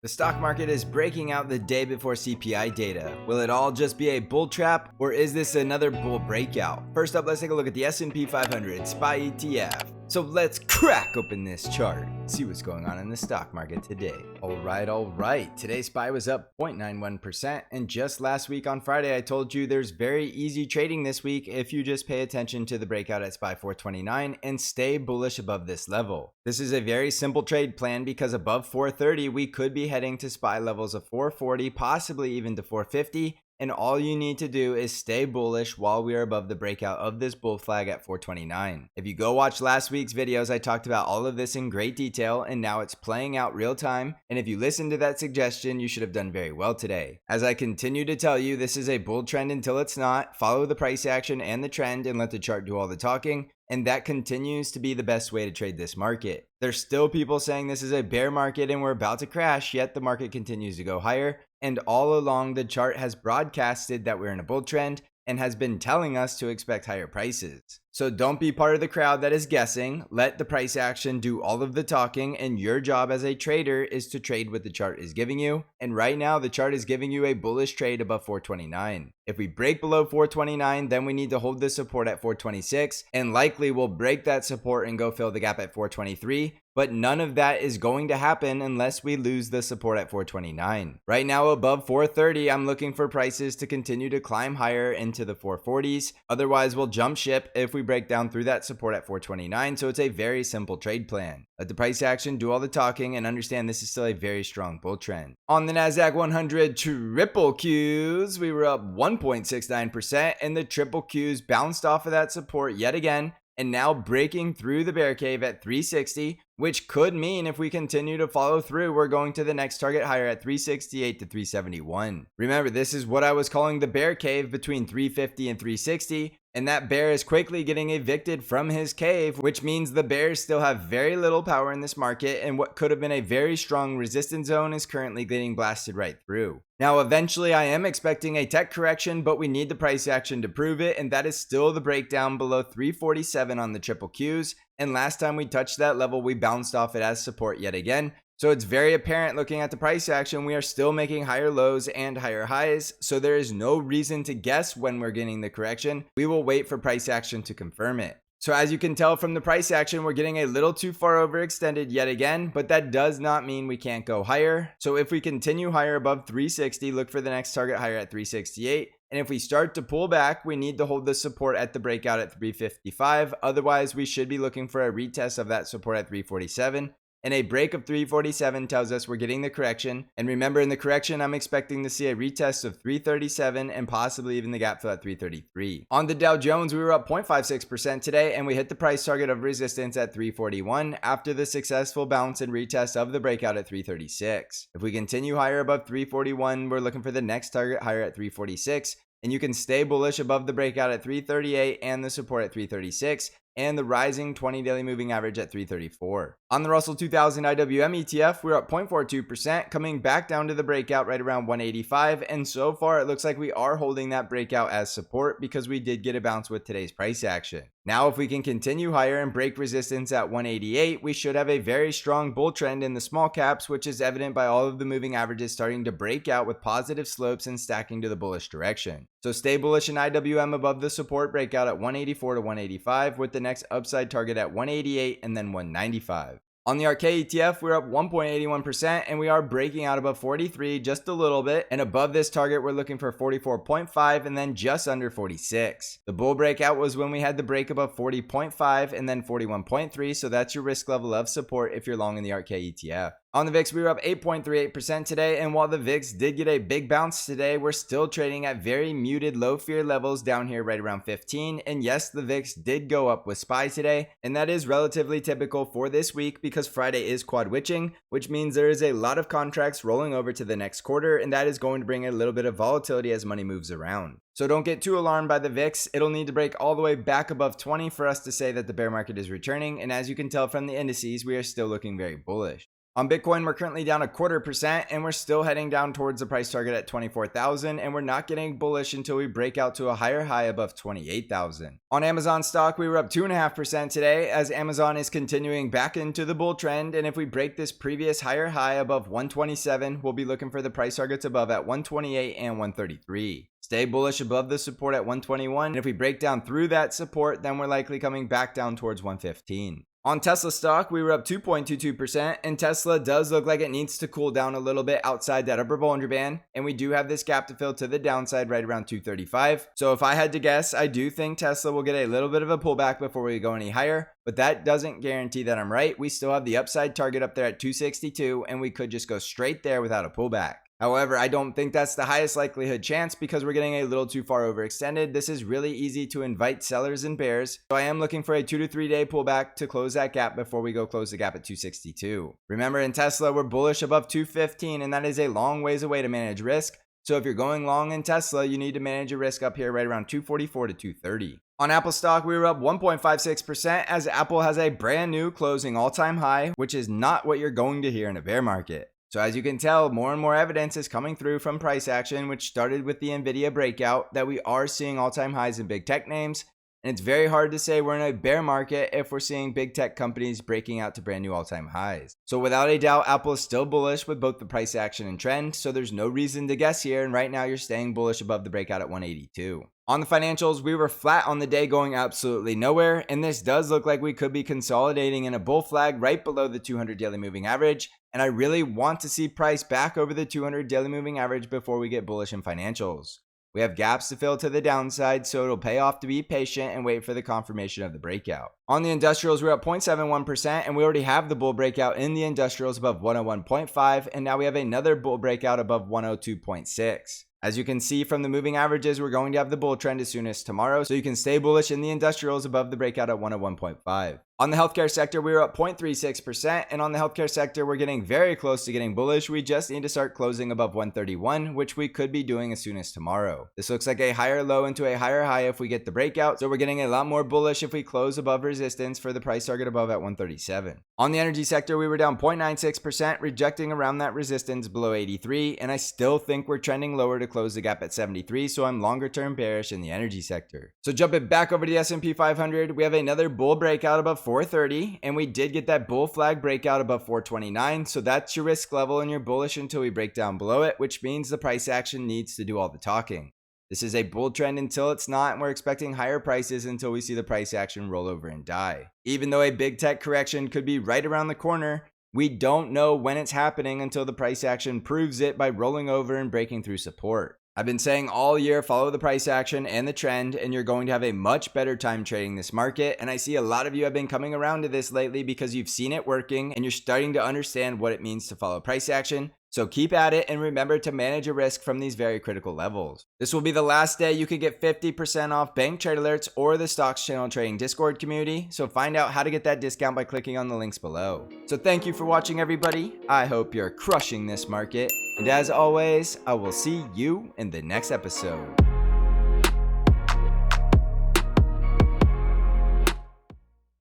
The stock market is breaking out the day before CPI data. Will it all just be a bull trap, or is this another bull breakout? First up, let's take a look at the S&P 500 SPY ETF. So let's crack open this chart, see what's going on in the stock market today. All right. Today's SPY was up 0.91%, and just last week on Friday, I told you there's very easy trading this week if you just pay attention to the breakout at SPY 429 and stay bullish above this level. This is a very simple trade plan because above 430, we could be heading to SPY levels of 440, possibly even to 450. And all you need to do is stay bullish while we are above the breakout of this bull flag at 429. If you go watch last week's videos, I talked about all of this in great detail, and now it's playing out real time. And if you listened to that suggestion, you should have done very well today. As I continue to tell you, this is a bull trend until it's not. Follow the price action and the trend and let the chart do all the talking. And that continues to be the best way to trade this market. There's still people saying this is a bear market and we're about to crash, yet the market continues to go higher. And all along, the chart has broadcasted that we're in a bull trend and has been telling us to expect higher prices. So don't be part of the crowd that is guessing. Let the price action do all of the talking, and your job as a trader is to trade what the chart is giving you. And right now, the chart is giving you a bullish trade above 429. If we break below 429, then we need to hold the support at 426, and likely we'll break that support and go fill the gap at 423. But none of that is going to happen unless we lose the support at 429. Right now, above 430, I'm looking for prices to continue to climb higher into the 440s. Otherwise, we'll jump ship if we break down through that support at 429. So it's a very simple trade plan. Let the price action do all the talking and understand this is still a very strong bull trend. On the NASDAQ 100 triple Qs, we were up 1.69%, and the triple Qs bounced off of that support yet again, and now breaking through the bear cave at 360, which could mean if we continue to follow through, we're going to the next target higher at 368 to 371. Remember, this is what I was calling the bear cave between 350 and 360, and that bear is quickly getting evicted from his cave, which means the bears still have very little power in this market, and what could have been a very strong resistance zone is currently getting blasted right through. Now, eventually I am expecting a tech correction, but we need the price action to prove it, and that is still the breakdown below 347 on the triple Qs. And last time we touched that level, we bounced off it as support yet again. So it's very apparent looking at the price action, we are still making higher lows and higher highs. So there is no reason to guess when we're getting the correction. We will wait for price action to confirm it. So as you can tell from the price action, we're getting a little too far overextended yet again, but that does not mean we can't go higher. So if we continue higher above 360, look for the next target higher at 368. And if we start to pull back, we need to hold the support at the breakout at 355. Otherwise, we should be looking for a retest of that support at 347. And a break of 347 tells us we're getting the correction. And remember, in the correction, I'm expecting to see a retest of 337 and possibly even the gap fill at 333. On the Dow Jones, we were up 0.56% today, and we hit the price target of resistance at 341 after the successful bounce and retest of the breakout at 336. If we continue higher above 341, we're looking for the next target higher at 346. And you can stay bullish above the breakout at 338 and the support at 336 and the rising 20 daily moving average at 334. On the Russell 2000 IWM ETF, we're up 0.42%, coming back down to the breakout right around 185, and so far it looks like we are holding that breakout as support because we did get a bounce with today's price action. Now if we can continue higher and break resistance at 188, we should have a very strong bull trend in the small caps, which is evident by all of the moving averages starting to break out with positive slopes and stacking to the bullish direction. So stay bullish in IWM above the support breakout at 184 to 185 with the next upside target at 188 and then 195. On the ARKK ETF, we're up 1.81% and we are breaking out above 43 just a little bit. And above this target, we're looking for 44.5 and then just under 46. The bull breakout was when we had the break above 40.5 and then 41.3. So that's your risk level of support if you're long in the ARKK ETF. On the VIX, we were up 8.38% today, and while the VIX did get a big bounce today, we're still trading at very muted low fear levels down here right around 15. And yes, the VIX did go up with SPY today, and that is relatively typical for this week because Friday is quad witching, which means there is a lot of contracts rolling over to the next quarter, and that is going to bring a little bit of volatility as money moves around. So don't get too alarmed by the VIX. It'll need to break all the way back above 20 for us to say that the bear market is returning, and as you can tell from the indices, we are still looking very bullish. On Bitcoin, we're currently down 0.25% and we're still heading down towards the price target at 24,000, and we're not getting bullish until we break out to a higher high above 28,000. On Amazon stock, we were up 2.5% today as Amazon is continuing back into the bull trend, and if we break this previous higher high above 127, we'll be looking for the price targets above at 128 and 133. Stay bullish above the support at 121, and if we break down through that support, then we're likely coming back down towards 115. On Tesla stock, we were up 2.22%, and Tesla does look like it needs to cool down a little bit outside that upper Bollinger Band, and we do have this gap to fill to the downside right around 235. So if I had to guess, I do think Tesla will get a little bit of a pullback before we go any higher, but that doesn't guarantee that I'm right. We still have the upside target up there at 262, and we could just go straight there without a pullback. However, I don't think that's the highest likelihood chance because we're getting a little too far overextended. This is really easy to invite sellers and bears. So I am looking for a 2 to 3 day pullback to close that gap before we go close the gap at 262. Remember, in Tesla, we're bullish above 215, and that is a long ways away to manage risk. So if you're going long in Tesla, you need to manage your risk up here right around 244 to 230. On Apple stock, we were up 1.56% as Apple has a brand new closing all-time high, which is not what you're going to hear in a bear market. So as you can tell, more and more evidence is coming through from price action, which started with the NVDA breakout, that we are seeing all-time highs in big tech names. And it's very hard to say we're in a bear market if we're seeing big tech companies breaking out to brand new all-time highs. So without a doubt, Apple is still bullish with both the price action and trend. So there's no reason to guess here. And right now you're staying bullish above the breakout at 182. On the financials, we were flat on the day going absolutely nowhere, and this does look like we could be consolidating in a bull flag right below the 200 daily moving average, and I really want to see price back over the 200 daily moving average before we get bullish in financials. We have gaps to fill to the downside, so it'll pay off to be patient and wait for the confirmation of the breakout. On the industrials, we're up 0.71%, and we already have the bull breakout in the industrials above 101.5, and now we have another bull breakout above 102.6. As you can see from the moving averages, we're going to have the bull trend as soon as tomorrow, so you can stay bullish in the industrials above the breakout at 101.5. On the healthcare sector, we were up 0.36%, and on the healthcare sector, we're getting very close to getting bullish. We just need to start closing above 131, which we could be doing as soon as tomorrow. This looks like a higher low into a higher high if we get the breakout, so we're getting a lot more bullish if we close above resistance for the price target above at 137. On the energy sector, we were down 0.96%, rejecting around that resistance below 83, and I still think we're trending lower to close the gap at 73, so I'm longer term bearish in the energy sector. So jumping back over to the S&P 500, we have another bull breakout above 430, and we did get that bull flag breakout above 429, so that's your risk level and you're bullish until we break down below it, which means the price action needs to do all the talking. This is a bull trend until it's not, and we're expecting higher prices until we see the price action roll over and die. Even though a big tech correction could be right around the corner, we don't know when it's happening until the price action proves it by rolling over and breaking through support. I've been saying all year, follow the price action and the trend, and you're going to have a much better time trading this market. And I see a lot of you have been coming around to this lately because you've seen it working and you're starting to understand what it means to follow price action. So keep at it and remember to manage your risk from these very critical levels. This will be the last day you could get 50% off bank trade alerts or the stocks channel trading Discord community. So find out how to get that discount by clicking on the links below. So thank you for watching, everybody. I hope you're crushing this market. And as always, I will see you in the next episode.